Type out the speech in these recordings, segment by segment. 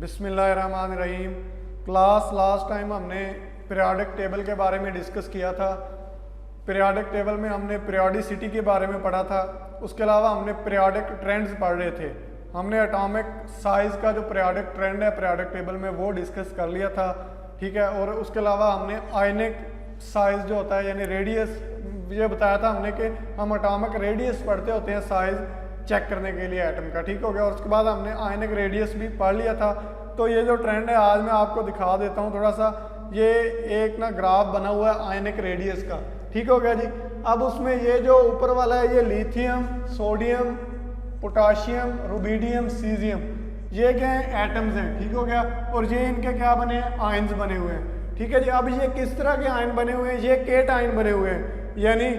बिस्मिल्लाहिर्रहमानिर्रहीम। Class last time हमने periodic table के बारे में डिस्कस किया था। पीरियोडिक टेबल में हमने पीरियोडिसिटी के बारे में पढ़ा था। उसके अलावा हमने पीरियोडिक ट्रेंड्स पढ़ रहे थे। हमने एटॉमिक साइज का जो पीरियोडिक ट्रेंड है पीरियोडिक टेबल में वो डिस्कस कर लिया था, ठीक है। और उसके अलावा हमने आयनिक साइज जो होता है यानी रेडियस, ये बताया था हमने कि हम एटॉमिक रेडियस पढ़ते होते हैं साइज चेक करने के लिए एटम का, ठीक हो गया। और उसके बाद हमने आयनिक रेडियस भी पढ़ लिया था। तो ये जो ट्रेंड है आज मैं आपको दिखा देता हूँ थोड़ा सा। ये एक ना ग्राफ बना हुआ है आयनिक रेडियस का, ठीक हो गया जी। अब उसमें ये जो ऊपर वाला है ये lithium, sodium, potassium, rubidium, caesium, ये क्या है एटम्स हैं, ठीक हो गया। और ये इनके क्या बने हैं, आयन्स बने हुए हैं, ठीक है जी। अब ये किस तरह के आयन बने हुए हैं, ये केट आयन बने हुए हैं, यानी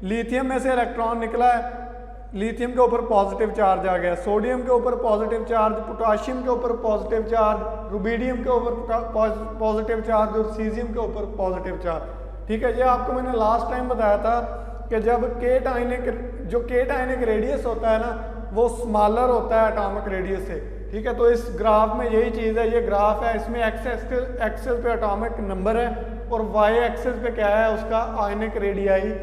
लिथियम में से इलेक्ट्रॉन निकला है, लिथियम के ऊपर पॉजिटिव चार्ज आ गया, सोडियम के ऊपर पॉजिटिव चार्ज, पोटाशियम के ऊपर पॉजिटिव चार्ज, रुबिडियम के ऊपर पॉजिटिव चार्ज और सीजियम के ऊपर पॉजिटिव चार्ज, ठीक है। ये आपको मैंने लास्ट टाइम बताया था कि जब केट आयनिक रेडियस होता है ना वो स्मॉलर होता है एटॉमिक रेडियस से, ठीक है। तो इस ग्राफ में यही चीज़ है, ये ग्राफ है, इसमें एक्स एक्सिस पे एटॉमिक नंबर है और वाई एक्सिस पे क्या है उसका आयनिक रेडियाई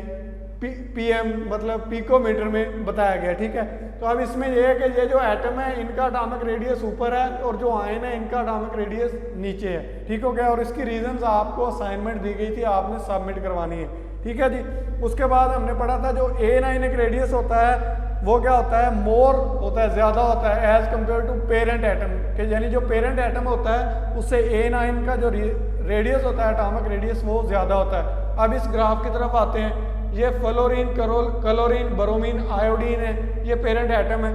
पीएम मतलब पिकोमीटर में बताया गया, ठीक है। तो अब इसमें यह है कि ये जो एटम है इनका एटॉमिक रेडियस ऊपर है और जो आयन है इनका एटॉमिक रेडियस नीचे है, ठीक हो गया। और इसकी रीजंस आपको असाइनमेंट दी गई थी, आपने सबमिट करवानी है, ठीक है जी। उसके बाद हमने पढ़ा था जो एनाइनिक रेडियस होता है वो क्या होता है, मोर होता है, ज़्यादा होता है as compare to parent atom के, यानी जो पेरेंट एटम होता है उससे एनाइन का जो रेडियस होता है एटॉमिक रेडियस वो ज़्यादा होता है। अब इस ग्राफ की तरफ आते हैं। ये फ्लोरीन, क्लोरीन, ब्रोमीन, आयोडीन है, ये पेरेंट एटम है।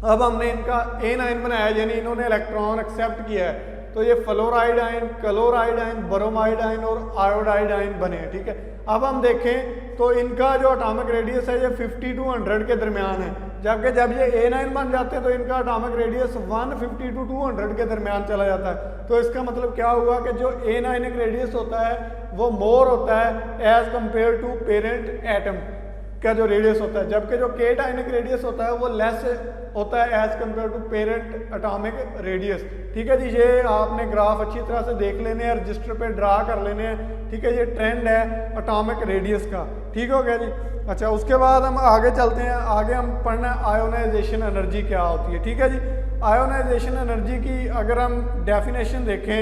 अब हमने इनका एनाइन बनाया यानी इन्होंने इलेक्ट्रॉन एक्सेप्ट किया है, तो ये fluoride ion, chloride ion, bromide ion और आयोडाइड आयन बने हैं, ठीक है। अब हम देखें तो इनका जो एटॉमिक रेडियस है ये 50 to 100 के दरमियान है, जबकि जब ये एनाइन बन जाते हैं तो इनका एटॉमिक रेडियस 150 to 200 के दरमियान चला जाता है। तो इसका मतलब क्या हुआ कि जो एनाइनिक रेडियस होता है वो मोर होता है as compare to parent atom का जो रेडियस होता है, जबकि जो केट आयनिक रेडियस होता है वो लेस होता है as compare to parent atomic radius, ठीक है जी। ये आपने ग्राफ अच्छी तरह से देख लेने हैं, रजिस्टर पे ड्रा कर लेने हैं, ठीक है। ये ट्रेंड है एटॉमिक रेडियस का, ठीक हो गया जी। अच्छा, उसके बाद हम आगे चलते हैं। आगे हम पढ़ना है आयोनाइजेशन एनर्जी क्या होती है, ठीक है जी। आयोनाइजेशन एनर्जी की अगर हम डेफिनेशन देखें,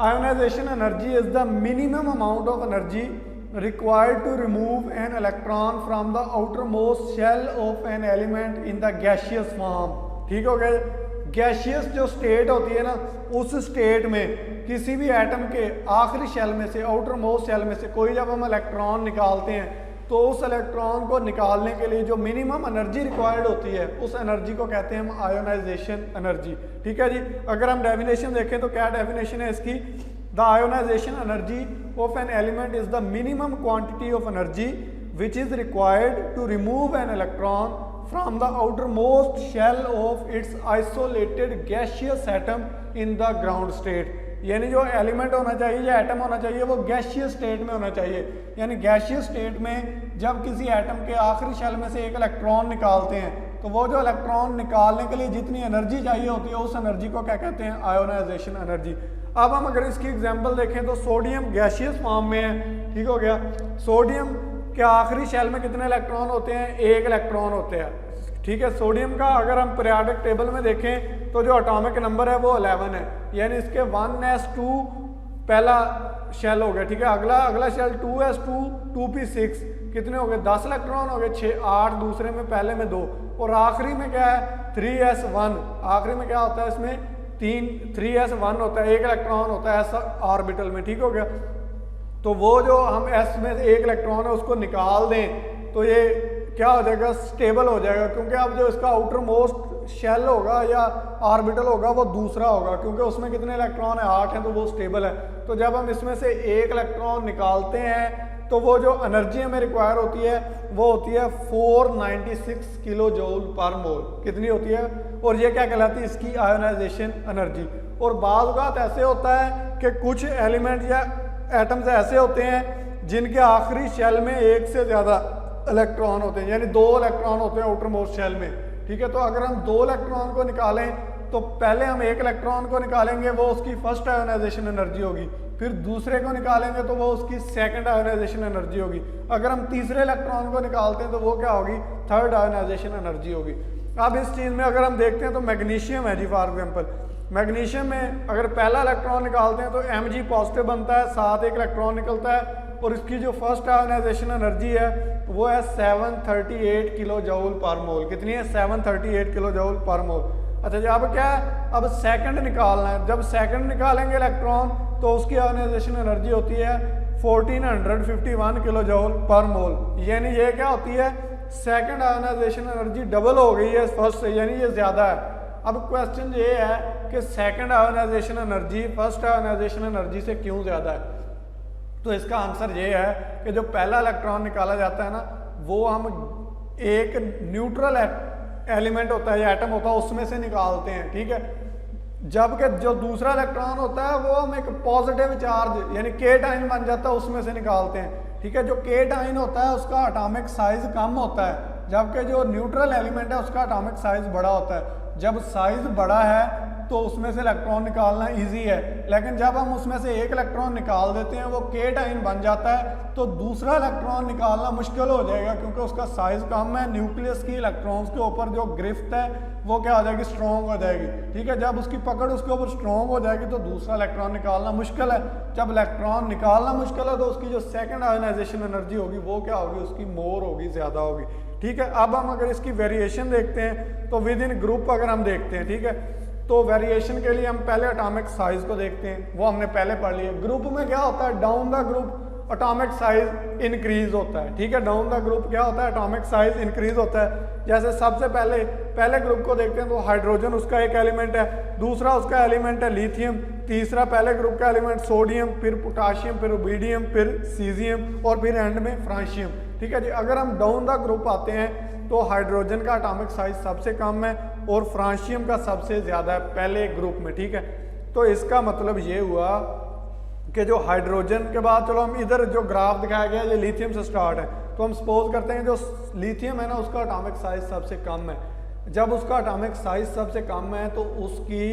ionisation energy is the minimum amount of energy required to remove an electron from the outermost shell of an element in the gaseous form, ठीक हो गया। गैशियस जो स्टेट होती है ना उस स्टेट में किसी भी एटम के आखिरी शेल में से, आउटर मोस्ट शेल में से कोई जब हम इलेक्ट्रॉन निकालते हैं तो उस इलेक्ट्रॉन को निकालने के लिए जो मिनिमम एनर्जी रिक्वायर्ड होती है उस एनर्जी को कहते हैं हम आयोनाइजेशन एनर्जी, ठीक है जी। अगर हम डेफिनेशन देखें तो क्या डेफिनेशन है इसकी, The ionization energy of an element is the minimum quantity of energy which is required to remove an electron from the outermost shell of its isolated gaseous atom in the ground state। यानी जो element होना चाहिए या atom होना चाहिए वो gaseous state में होना चाहिए, यानी गैशियस स्टेट में जब किसी एटम के आखिरी शेल में से एक इलेक्ट्रॉन निकालते हैं तो वो जो इलेक्ट्रॉन निकालने के लिए जितनी एनर्जी चाहिए होती है उस एनर्जी को क्या कहते हैं, आयोनाइजेशन एनर्जी। अब हम अगर इसकी एग्जांपल देखें तो सोडियम गैशियस फॉर्म में है, ठीक हो गया। सोडियम के आखिरी शेल में कितने इलेक्ट्रॉन होते हैं, एक इलेक्ट्रॉन होते हैं, ठीक है। सोडियम का अगर हम पीरियोडिक टेबल में देखें तो जो एटॉमिक नंबर है वो 11 है, यानी इसके 1s2 पहला शेल हो गया, ठीक है। अगला शेल 2s2 2p6 कितने हो गए, 10 इलेक्ट्रॉन हो गए, 6 8 दूसरे में, पहले में 2 और आखिरी में क्या है 3s1। आखिरी में क्या होता है इसमें 3s1 होता है, एक इलेक्ट्रॉन होता है एस ऑर्बिटल में, ठीक हो गया। तो वो जो हम एस में से एक इलेक्ट्रॉन है उसको निकाल दें तो ये क्या हो जाएगा, स्टेबल हो जाएगा, क्योंकि अब जो इसका आउटर मोस्ट शेल होगा या ऑर्बिटल होगा वो दूसरा होगा, क्योंकि उसमें कितने इलेक्ट्रॉन है 8 हैं तो वो स्टेबल है। तो जब हम इसमें से एक इलेक्ट्रॉन निकालते हैं तो वो जो एनर्जी हमें रिक्वायर होती है वो होती है 496 किलो जूल पर मोल, कितनी होती है, और ये क्या कहलाती है इसकी आयोनाइजेशन एनर्जी। और बाज़ औक़ात ऐसे होता है कि कुछ एलिमेंट या एटम्स ऐसे होते हैं जिनके आखिरी शेल में एक से ज़्यादा इलेक्ट्रॉन होते हैं, यानी 2 इलेक्ट्रॉन होते हैं आउटर मोस्ट शेल में, ठीक है। तो अगर हम 2 इलेक्ट्रॉन को निकालें तो पहले हम एक इलेक्ट्रॉन को निकालेंगे, वो उसकी फर्स्ट आयोनाइजेशन एनर्जी होगी, फिर दूसरे को निकालेंगे तो वो उसकी सेकंड आयोनाइजेशन एनर्जी होगी, अगर हम तीसरे इलेक्ट्रॉन को निकालते हैं तो वो क्या होगी, थर्ड आयोनाइजेशन एनर्जी होगी। अब इस चीज़ में अगर हम देखते हैं तो मैग्नीशियम है जी, फॉर एग्जाम्पल मैग्नीशियम में अगर पहला इलेक्ट्रॉन निकालते हैं तो Mg पॉजिटिव बनता है, साथ एक इलेक्ट्रॉन निकलता है और इसकी जो फर्स्ट आयोनाइजेशन एनर्जी है वो है 738 किलो जूल पर मोल। कितनी है, 738 किलो जूल पर मोल। अच्छा जी, अब क्या है, अब सेकंड निकालना है। जब सेकंड निकालेंगे इलेक्ट्रॉन तो उसकी आयोनाइजेशन एनर्जी होती है 1451 किलो जूल पर मोल, यानी ये क्या होती है, सेकंड आयोनाइजेशन एनर्जी डबल हो गई है फर्स्ट से, यानी ये ज़्यादा है। अब क्वेश्चन ये है कि second ionisation energy first ionisation energy से क्यों ज़्यादा है? तो इसका आंसर ये है कि जो पहला इलेक्ट्रॉन निकाला जाता है ना, वो हम एक न्यूट्रल एलिमेंट होता है या एटम होता है उसमें से निकालते हैं, ठीक है। जबकि जो दूसरा इलेक्ट्रॉन होता है वो हम एक पॉजिटिव चार्ज यानी के टाइन बन जाता है उसमें से निकालते हैं, ठीक है। जो के टाइन होता है उसका एटॉमिक साइज कम होता है, जबकि जो न्यूट्रल एलिमेंट है उसका एटॉमिक साइज बड़ा होता है। जब साइज बड़ा है तो उसमें से इलेक्ट्रॉन निकालना इजी है, लेकिन जब हम उसमें से एक इलेक्ट्रॉन निकाल देते हैं वो के टाइन बन जाता है तो दूसरा इलेक्ट्रॉन निकालना मुश्किल हो जाएगा, क्योंकि उसका साइज कम है। न्यूक्लियस की इलेक्ट्रॉन्स के ऊपर जो गिरफ्त है वो क्या हो जाएगी, स्ट्रॉन्ग हो जाएगी, ठीक है। जब उसकी पकड़ उसके ऊपर स्ट्रॉन्ग हो जाएगी तो दूसरा इलेक्ट्रॉन निकालना मुश्किल है। जब इलेक्ट्रॉन निकालना मुश्किल है तो उसकी जो सेकेंड आयोनाइजेशन एनर्जी होगी वो क्या होगी, उसकी मोर होगी, ज़्यादा होगी, ठीक है। अब हम अगर इसकी वेरिएशन देखते हैं तो विद इन ग्रुप अगर हम देखते हैं, ठीक है, तो वेरिएशन के लिए हम पहले एटॉमिक साइज को देखते हैं, वो हमने पहले पढ़ लिया। ग्रुप में क्या होता है, down the group atomic size increase होता है, ठीक है। डाउन द ग्रुप क्या होता है, एटॉमिक साइज इंक्रीज होता है। जैसे सबसे पहले ग्रुप को देखते हैं तो हाइड्रोजन उसका एक एलिमेंट है, दूसरा उसका एलिमेंट है लिथियम, तीसरा पहले ग्रुप का एलिमेंट सोडियम, फिर पोटाशियम, फिर रुबीडियम, फिर सीजियम और फिर एंड में फ्रांशियम, ठीक है जी। अगर हम डाउन द ग्रुप आते हैं तो हाइड्रोजन का एटॉमिक साइज सबसे कम है और फ्रांशियम का सबसे ज़्यादा है पहले ग्रुप में, ठीक है। तो इसका मतलब ये हुआ कि जो हाइड्रोजन के बाद, चलो हम इधर जो ग्राफ दिखाया गया ये लिथियम से स्टार्ट है, तो हम सपोज करते हैं जो लिथियम है ना उसका एटॉमिक साइज सबसे कम है। जब उसका एटॉमिक साइज सबसे कम है तो उसकी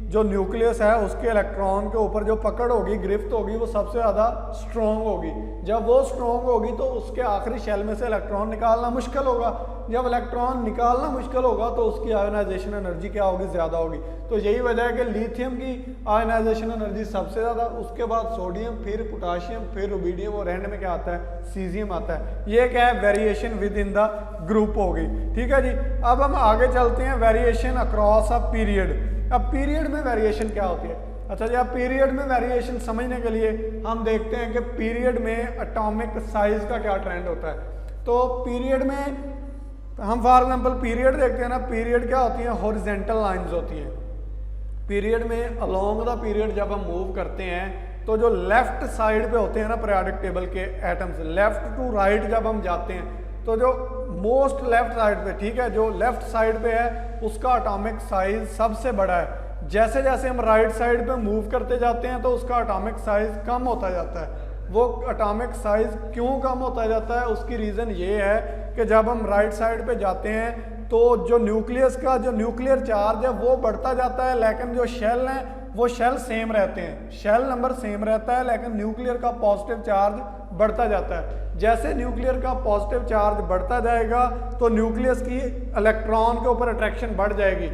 जो न्यूक्लियस है उसके इलेक्ट्रॉन के ऊपर जो पकड़ होगी, गिरफ्त होगी, वो सबसे ज़्यादा स्ट्रॉन्ग होगी। जब वो स्ट्रॉन्ग होगी तो उसके आखिरी शेल में से इलेक्ट्रॉन निकालना मुश्किल होगा। जब इलेक्ट्रॉन निकालना मुश्किल होगा तो उसकी आयोनाइजेशन एनर्जी क्या होगी, ज़्यादा होगी। तो यही वजह है कि लिथियम की आयोनाइजेशन एनर्जी सबसे ज़्यादा, उसके बाद सोडियम, फिर पोटाशियम, फिर रुबीडियम और एंड में क्या आता है, सीजियम आता है। ये क्या है, variation with in the group होगी, ठीक है जी। अब हम आगे चलते हैं, वेरिएशन अक्रॉस अ पीरियड। अब पीरियड में वेरिएशन क्या होती है? अच्छा जी, अब पीरियड में वेरिएशन समझने के लिए हम देखते हैं कि पीरियड में एटॉमिक साइज का क्या ट्रेंड होता है। तो पीरियड में हम फॉर एग्जांपल पीरियड देखते हैं ना, पीरियड क्या होती है, हॉरिजॉन्टल लाइंस होती हैं। पीरियड में अलोंग द पीरियड जब हम मूव करते हैं तो जो लेफ्ट साइड पे होते हैं ना पीरियोडिक टेबल के एटम्स, लेफ्ट टू राइट जब हम जाते हैं तो जो मोस्ट लेफ्ट साइड पे, ठीक है, जो लेफ्ट साइड पे है उसका एटॉमिक साइज सबसे बड़ा है। जैसे जैसे हम राइट साइड पे मूव करते जाते हैं तो उसका एटॉमिक साइज कम होता जाता है। वो एटॉमिक साइज क्यों कम होता जाता है, उसकी रीज़न ये है कि जब हम राइट साइड पे जाते हैं तो जो न्यूक्लियस का जो न्यूक्लियर चार्ज है वो बढ़ता जाता है, लेकिन जो शेल हैं वो शेल सेम रहते हैं, शेल नंबर सेम रहता है, लेकिन न्यूक्लियर का पॉजिटिव चार्ज बढ़ता जाता है। जैसे न्यूक्लियर का पॉजिटिव चार्ज बढ़ता जाएगा तो न्यूक्लियस की इलेक्ट्रॉन के ऊपर अट्रैक्शन बढ़ जाएगी।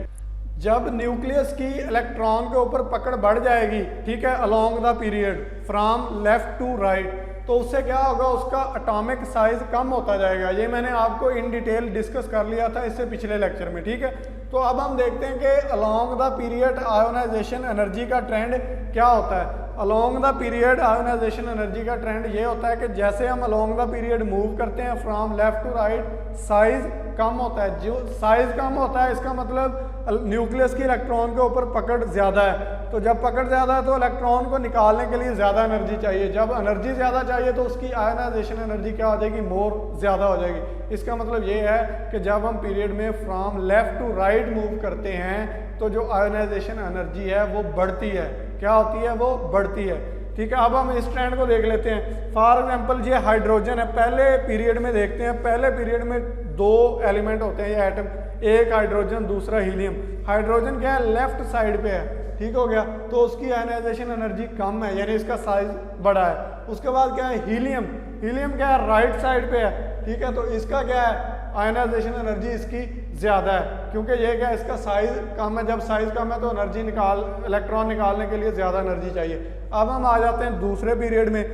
जब न्यूक्लियस की इलेक्ट्रॉन के ऊपर पकड़ बढ़ जाएगी, ठीक है, along the period from left to right, तो उससे क्या होगा, उसका एटॉमिक साइज कम होता जाएगा। ये मैंने आपको इन डिटेल डिस्कस कर लिया था इससे पिछले लेक्चर में, ठीक है। तो अब हम देखते हैं कि along the period ionisation energy का ट्रेंड क्या होता है। Along the period ionisation energy का ट्रेंड ये होता है कि जैसे हम अलोंग द पीरियड मूव करते हैं from left to right, size कम होता है। जो साइज कम होता है इसका मतलब न्यूक्लियस की इलेक्ट्रॉन के ऊपर पकड़ ज़्यादा है। तो जब पकड़ ज़्यादा है तो इलेक्ट्रॉन को निकालने के लिए ज़्यादा एनर्जी चाहिए। जब एनर्जी ज़्यादा चाहिए तो उसकी आयोनाइजेशन एनर्जी क्या हो जाएगी, मोर ज़्यादा हो जाएगी। इसका मतलब ये है कि जब हम पीरियड में from left to right move करते हैं तो जो आयोनाइजेशन एनर्जी है वो बढ़ती है। क्या होती है, वो बढ़ती है, ठीक है। अब हम इस ट्रेंड को देख लेते हैं। फॉर एग्जांपल ये हाइड्रोजन है, पहले पीरियड में देखते हैं, पहले पीरियड में दो एलिमेंट होते हैं या एटम, एक हाइड्रोजन दूसरा हीलियम। हाइड्रोजन क्या है, लेफ्ट साइड पे है, ठीक हो गया, तो उसकी आयनाइजेशन एनर्जी कम है, यानी इसका साइज बड़ा है। उसके बाद क्या है, हीलियम। हीलियम क्या है, राइट साइड पे है, ठीक है, तो इसका क्या है, आयनाइजेशन एनर्जी इसकी ज़्यादा है, क्योंकि ये क्या है, इसका साइज कम है। जब साइज कम है तो एनर्जी इलेक्ट्रॉन निकालने के लिए ज़्यादा एनर्जी चाहिए। अब हम आ जाते हैं दूसरे पीरियड में।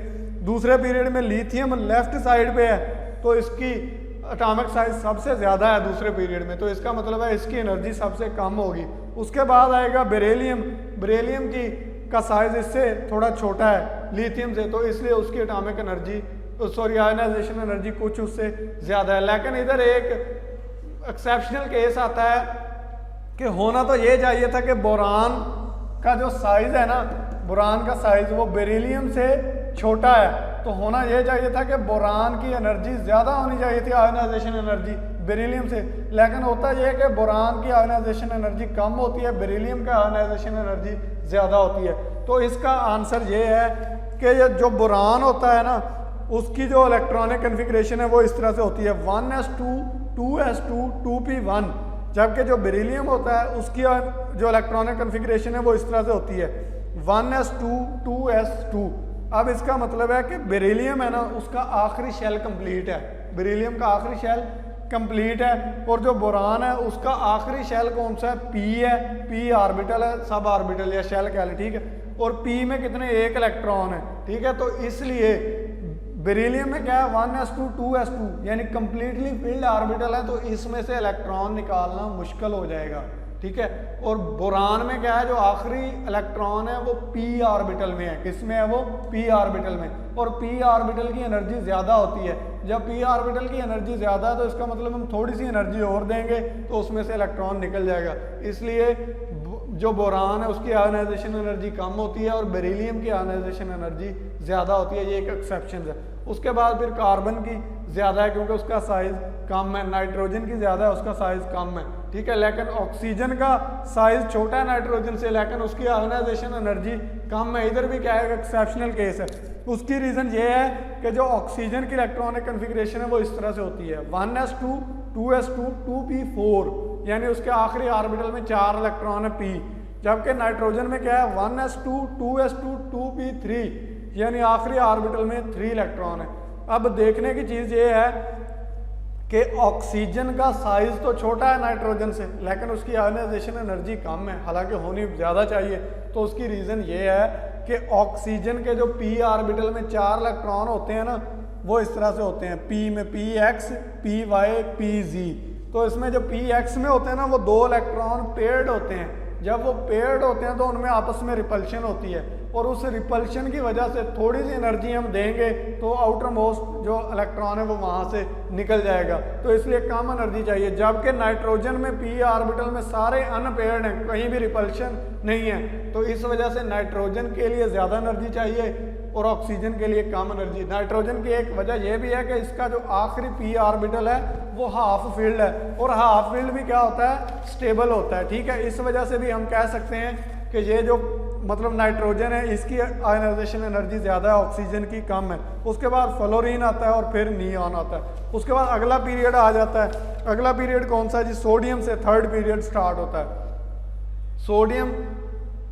दूसरे पीरियड में लिथियम लेफ्ट साइड पे है, तो इसकी एटॉमिक साइज सबसे ज़्यादा है दूसरे पीरियड में, तो इसका मतलब है इसकी एनर्जी सबसे कम होगी। उसके बाद आएगा बेरिलियम। बेरिलियम की का साइज इससे थोड़ा छोटा है लिथियम से, तो इसलिए उसकी एटॉमिक एनर्जी आयनाइजेशन एनर्जी कुछ उससे ज़्यादा है। लेकिन इधर एक एक्सेप्शनल केस आता है कि होना तो ये चाहिए था कि बोरान का जो साइज है ना, बोरान का साइज वो बेरिलियम से छोटा है, तो होना ये चाहिए था कि बोरान की एनर्जी ज़्यादा होनी चाहिए थी, आयनाइजेशन एनर्जी बेरिलियम से। लेकिन होता यह है कि बोरान की आयनाइजेशन एनर्जी कम होती है, बेरिलियम का आयनाइजेशन एनर्जी ज़्यादा होती है। तो इसका आंसर ये है कि ये जो बोरान होता है ना, उसकी जो इलेक्ट्रॉनिक कन्फिग्रेशन है वो इस तरह से होती है 1s2 2s2 2p1, जबकि जो बेरिलियम होता है उसकी जो इलेक्ट्रॉनिक कन्फिग्रेशन है वो इस तरह से होती है 1s2 2s2। अब इसका मतलब है कि बेरिलियम है ना, उसका आखिरी शेल कंप्लीट है, बेरिलियम का आखिरी शेल कंप्लीट है, और जो बोरान है उसका आखिरी शेल कौन सा है, पी है, पी ऑर्बिटल है, सब ऑर्बिटल या शेल कह लें, ठीक है, और पी में कितने, एक इलेक्ट्रॉन है, ठीक है। तो इसलिए बेरिलियम में क्या है 1s2 2s2 यानी कंप्लीटली फिल्ड ऑर्बिटल है, तो इसमें से इलेक्ट्रॉन निकालना मुश्किल हो जाएगा, ठीक है। और बोरान में क्या है, जो आखिरी इलेक्ट्रॉन है वो p ऑर्बिटल में है, किसमें है वो, p ऑर्बिटल में, और p ऑर्बिटल की एनर्जी ज़्यादा होती है। जब p ऑर्बिटल की एनर्जी ज़्यादा है तो इसका मतलब हम थोड़ी सी एनर्जी और देंगे तो उसमें से इलेक्ट्रॉन निकल जाएगा। इसलिए जो बोरान है उसकी आयनाइजेशन एनर्जी कम होती है और बेरिलियम की आयनाइजेशन एनर्जी ज़्यादा होती है, ये एक एक्सेप्शन है। उसके बाद फिर कार्बन की ज़्यादा है क्योंकि उसका साइज़ कम है, नाइट्रोजन की ज़्यादा है, उसका साइज़ कम है, ठीक है। लेकिन ऑक्सीजन का साइज़ छोटा है नाइट्रोजन से, लेकिन उसकी आयनाइजेशन एनर्जी कम है। इधर भी क्या है, एक्सेप्शनल केस है। उसकी रीज़न ये है कि जो ऑक्सीजन की इलेक्ट्रॉनिक कन्फिग्रेशन है वो इस तरह से होती है 1s2 2s2 2p4, यानी उसके आखिरी ऑर्बिटल में 4 इलेक्ट्रॉन है p, जबकि नाइट्रोजन में क्या है 1s2 2s2 2p3, यानी आखिरी ऑर्बिटल में 3 इलेक्ट्रॉन है। अब देखने की चीज़ ये है कि ऑक्सीजन का साइज तो छोटा है नाइट्रोजन से, लेकिन उसकी आयनाइजेशन एनर्जी कम है, हालांकि होनी ज़्यादा चाहिए। तो उसकी रीज़न ये है कि ऑक्सीजन के जो p ऑर्बिटल में 4 इलेक्ट्रॉन होते हैं ना, वो इस तरह से होते हैं, p में px py pz। तो इसमें जो px में होते हैं ना, वो 2 इलेक्ट्रॉन पेयर्ड होते हैं। जब वो पेयर्ड होते हैं तो उनमें आपस में रिपल्शन होती है, और उस रिपल्शन की वजह से थोड़ी सी एनर्जी हम देंगे तो आउटर मोस्ट जो इलेक्ट्रॉन है वो वहाँ से निकल जाएगा, तो इसलिए कम एनर्जी चाहिए। जबकि नाइट्रोजन में p ऑर्बिटल में सारे अनपेयर्ड हैं, कहीं भी रिपल्शन नहीं है, तो इस वजह से नाइट्रोजन के लिए ज़्यादा एनर्जी चाहिए और ऑक्सीजन के लिए कम एनर्जी। नाइट्रोजन की एक वजह यह भी है कि इसका जो आखिरी p ऑर्बिटल है वो हाफ फील्ड है, और हाफ फील्ड भी क्या होता है, स्टेबल होता है, ठीक है। इस वजह से भी हम कह सकते हैं कि ये जो मतलब नाइट्रोजन है इसकी आयनाइजेशन एनर्जी ज़्यादा है, ऑक्सीजन की कम है। उसके बाद फ्लोरीन आता है और फिर नियॉन आता है। उसके बाद अगला पीरियड आ जाता है। अगला पीरियड कौन सा है जी, सोडियम से थर्ड पीरियड स्टार्ट होता है। सोडियम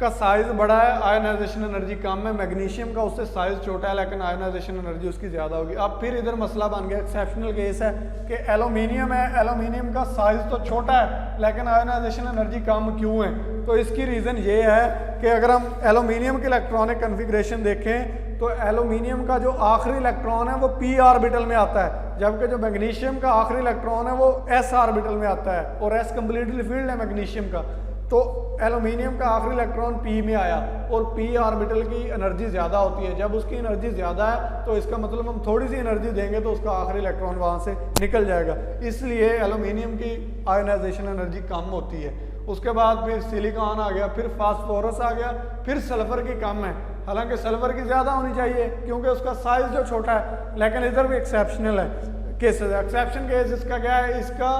का साइज बड़ा है, आयनाइजेशन एनर्जी कम है। मैग्नीशियम का उससे साइज छोटा है लेकिन आयनाइजेशन एनर्जी उसकी ज़्यादा होगी। अब फिर इधर मसला बन गया, एक्सेप्शनल केस है कि एल्यूमिनियम है, एल्यूमिनियम का साइज तो छोटा है लेकिन आयनाइजेशन एनर्जी कम क्यों है। तो इसकी रीज़न ये है कि अगर हम एल्यूमिनियम की इलेक्ट्रॉनिक कन्फिग्रेशन देखें तो एल्यूमिनियम का जो आखिरी इलेक्ट्रॉन है वो p ऑर्बिटल में आता है, जबकि जो मैग्नीशियम का आखिरी इलेक्ट्रॉन है वो s ऑर्बिटल में आता है, और s कंप्लीटली फील्ड है मैग्नीशियम का। तो एल्यूमिनियम का आखिरी इलेक्ट्रॉन p में आया और p ऑर्बिटल की एनर्जी ज़्यादा होती है। जब उसकी एनर्जी ज़्यादा है तो इसका मतलब हम थोड़ी सी एनर्जी देंगे तो उसका आखिरी इलेक्ट्रॉन वहाँ से निकल जाएगा, इसलिए एल्यूमिनियम की आयनाइजेशन एनर्जी कम होती है। उसके बाद फिर सिलिकॉन आ गया, फिर फास्फोरस आ गया, फिर सल्फर की कम है, हालांकि सल्फर की ज़्यादा होनी चाहिए क्योंकि उसका साइज जो छोटा है। लेकिन इधर भी एक्सेप्शनल है केसेस। एक्सेप्शन केस इसका क्या है, इसका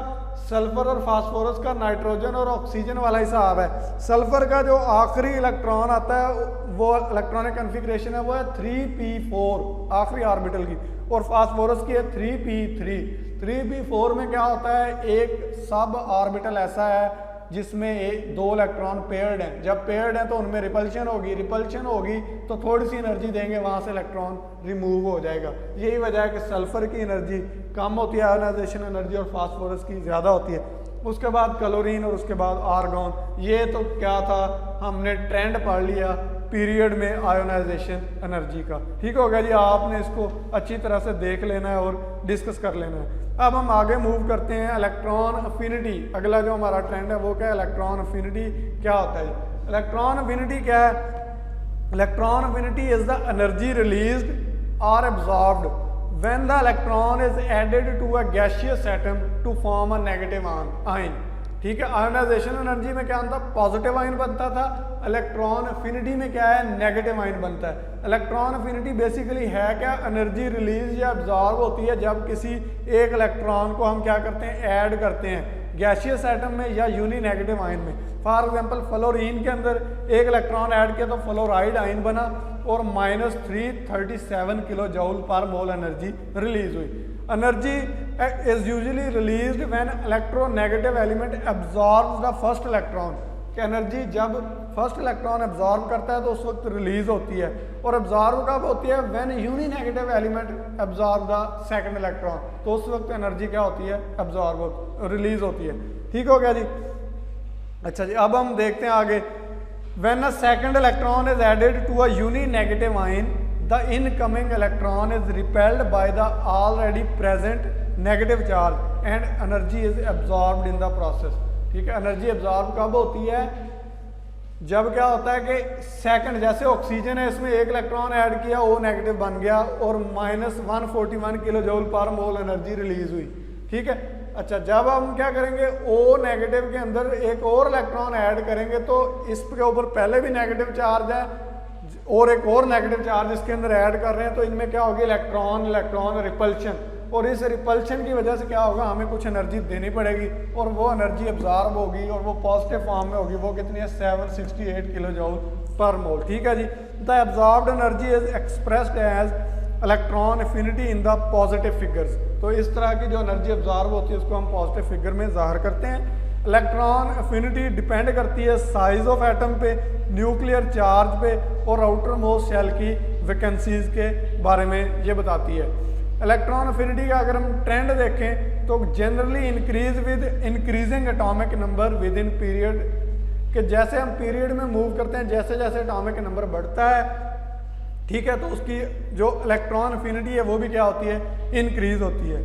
सल्फर और फास्फोरस का नाइट्रोजन और ऑक्सीजन वाला हिसाब है। सल्फर का जो आखिरी इलेक्ट्रॉन आता है वो इलेक्ट्रॉनिक कन्फिग्रेशन है वो है 3p4 आखिरी ऑर्बिटल की, और फास्फोरस की है 3p3। 3p4 में क्या होता है, एक सब ऑर्बिटल ऐसा है जिसमें दो इलेक्ट्रॉन पेयर्ड हैं। जब पेयर्ड हैं तो उनमें रिपल्शन होगी, रिपल्शन होगी तो थोड़ी सी एनर्जी देंगे, वहाँ से इलेक्ट्रॉन रिमूव हो जाएगा। यही वजह है कि सल्फर की एनर्जी कम होती है आयोनाइजेशन एनर्जी, और फास्फोरस की ज़्यादा होती है। उसके बाद क्लोरीन और उसके बाद आर्गॉन। ये तो क्या था, हमने ट्रेंड पढ़ लिया पीरियड में आयोनाइजेशन एनर्जी का। ठीक हो गया जी, आपने इसको अच्छी तरह से देख लेना है और डिस्कस कर लेना है। अब हम आगे मूव करते हैं इलेक्ट्रॉन अफिनिटी। अगला जो हमारा ट्रेंड है वो क्या है, इलेक्ट्रॉन अफिनिटी क्या होता है। इलेक्ट्रॉन अफिनिटी क्या है, electron affinity is the energy released और absorbed when the electron is added to a gaseous atom to form a negative ion। ठीक है, आयोनाइजेशन एनर्जी में क्या होता है, पॉजिटिव आयन बनता था। इलेक्ट्रॉन अफिनिटी में क्या है, नेगेटिव आयन बनता है। इलेक्ट्रॉन अफिनिटी बेसिकली है क्या, एनर्जी रिलीज या एब्जॉर्ब होती है जब किसी एक इलेक्ट्रॉन को हम क्या करते हैं, ऐड करते हैं गैसियस एटम में या यूनी नेगेटिव आयन में। फॉर एग्जांपल फ्लोरीन के अंदर एक इलेक्ट्रॉन ऐड किया तो फ्लोराइड आयन बना और -337 किलो जूल पर मोल एनर्जी रिलीज हुई। Energy is usually released when electronegative element absorbs the first electron. कि एनर्जी जब फर्स्ट इलेक्ट्रॉन एब्जॉर्ब करता है तो उस वक्त रिलीज होती है, और एब्जॉर्ब कब होती है, when uni negative element absorb the second electron, तो उस वक्त एनर्जी क्या होती है, एब्जॉर्ब रिलीज होती है। ठीक हो गया जी। अच्छा जी, अब हम देखते हैं आगे। When a second electron is added to a uni negative ion, the incoming electron is repelled by the already present negative charge and energy is absorbed in the process। ठीक है, एनर्जी एब्जॉर्ब कब होती है, जब क्या होता है कि सेकंड, जैसे ऑक्सीजन है इसमें एक इलेक्ट्रॉन ऐड किया, वो नेगेटिव बन गया और -141 किलो जूल पर मोल एनर्जी रिलीज हुई। ठीक है, अच्छा जब हम क्या करेंगे, ओ नेगेटिव के अंदर एक और इलेक्ट्रॉन ऐड करेंगे तो इसके ऊपर पहले भी नेगेटिव चार्ज है और एक और नेगेटिव चार्ज इसके अंदर ऐड कर रहे हैं, तो इनमें क्या होगी, इलेक्ट्रॉन इलेक्ट्रॉन रिपल्शन, और इस रिपल्शन की वजह से क्या होगा, हमें कुछ एनर्जी देनी पड़ेगी और वो एनर्जी एब्जॉर्ब होगी और वो पॉजिटिव फॉर्म में होगी। वो कितनी है, 768 किलो जूल पर मोल। ठीक है जी। The absorbed energy is expressed as electron affinity in the positive figures. तो इस तरह की जो एनर्जी एब्जॉर्ब होती है उसको हम पॉजिटिव फिगर में ज़ाहिर करते हैं। इलेक्ट्रॉन एफिनिटी डिपेंड करती है साइज ऑफ एटम पे, न्यूक्लियर चार्ज पे और आउटर मोस्ट शेल की वैकेंसीज के बारे में ये बताती है। इलेक्ट्रॉन एफिनिटी का अगर हम ट्रेंड देखें तो generally increase with increasing atomic number with in period, कि जैसे हम पीरियड में मूव करते हैं, जैसे जैसे एटॉमिक नंबर बढ़ता है, ठीक है, तो उसकी जो इलेक्ट्रॉन एफिनिटी है वो भी क्या होती है, इंक्रीज होती है।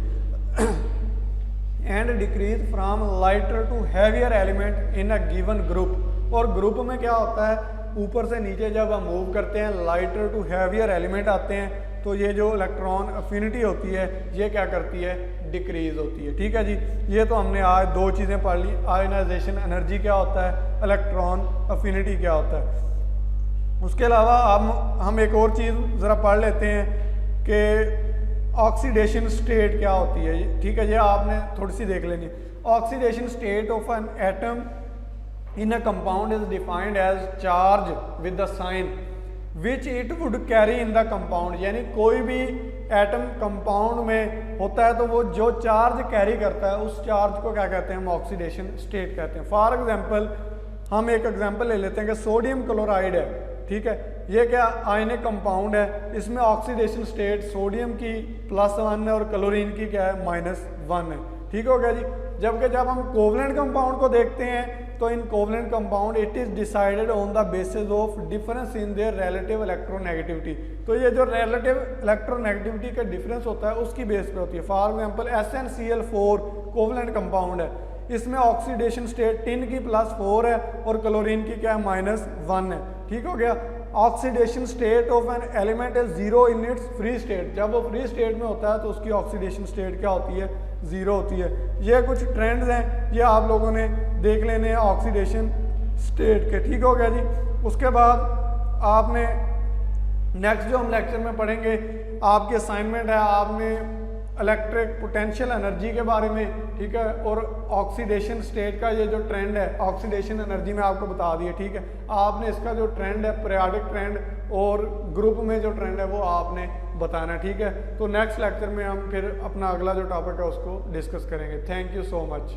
And decrease from lighter to heavier element in a given group. और ग्रुप में क्या होता है, ऊपर से नीचे जब हम मूव करते हैं लाइटर टू हैवियर एलिमेंट आते हैं तो ये जो इलेक्ट्रॉन एफिनिटी होती है ये क्या करती है, डिक्रीज होती है। ठीक है जी, ये तो हमने आज दो चीज़ें पढ़ ली, आयोनाइजेशन एनर्जी क्या होता है, इलेक्ट्रॉन एफिनिटी क्या होता है। उसके अलावा हम एक और चीज़ ज़रा पढ़ लेते हैं कि ऑक्सीडेशन स्टेट क्या होती है। ठीक है, ये आपने थोड़ी सी देख लेनी। Oxidation state of an atom in a compound is defined as charge with the sign which it would carry in the compound. यानी कोई भी एटम कंपाउंड में होता है तो वो जो चार्ज कैरी करता है उस चार्ज को क्या कहते हैं, हम ऑक्सीडेशन स्टेट कहते हैं। फॉर एग्जांपल हम एक एग्जांपल ले लेते हैं कि सोडियम क्लोराइड है। ठीक है, ये क्या आयनिक कंपाउंड है, इसमें ऑक्सीडेशन स्टेट सोडियम की +1 है और क्लोरीन की क्या है, -1 है। ठीक हो गया जी। जबकि जब हम कोवलेंट कंपाउंड को देखते हैं तो in covalent compound it is decided on the basis of difference in their relative electronegativity. तो ये जो रिलेटिव इलेक्ट्रोनेगेटिविटी का डिफरेंस होता है उसकी बेस पे होती है। For example SnCl4 covalent compound है, इसमें ऑक्सीडेशन स्टेट टिन की +4 है और क्लोरीन की क्या है, -1 है। ठीक हो गया। Oxidation state of an element is 0 in its free state. जब वो फ्री स्टेट में होता है तो उसकी ऑक्सीडेशन स्टेट क्या होती है, 0 होती है। ये कुछ ट्रेंड्स हैं, ये आप लोगों ने देख लेने हैं ऑक्सीडेशन स्टेट के। ठीक हो गया जी। उसके बाद आपने नेक्स्ट जो हम लेक्चर में पढ़ेंगे, आपकी असाइनमेंट है, आपने इलेक्ट्रिक पोटेंशियल एनर्जी के बारे में, ठीक है, और ऑक्सीडेशन स्टेट का ये जो ट्रेंड है, ऑक्सीडेशन एनर्जी में आपको बता दिए। ठीक है, आपने इसका जो ट्रेंड है, पीरियोडिक ट्रेंड और ग्रुप में जो ट्रेंड है वो आपने बताना, ठीक है। तो नेक्स्ट लेक्चर में हम फिर अपना अगला जो टॉपिक है उसको डिस्कस करेंगे। Thank you so much.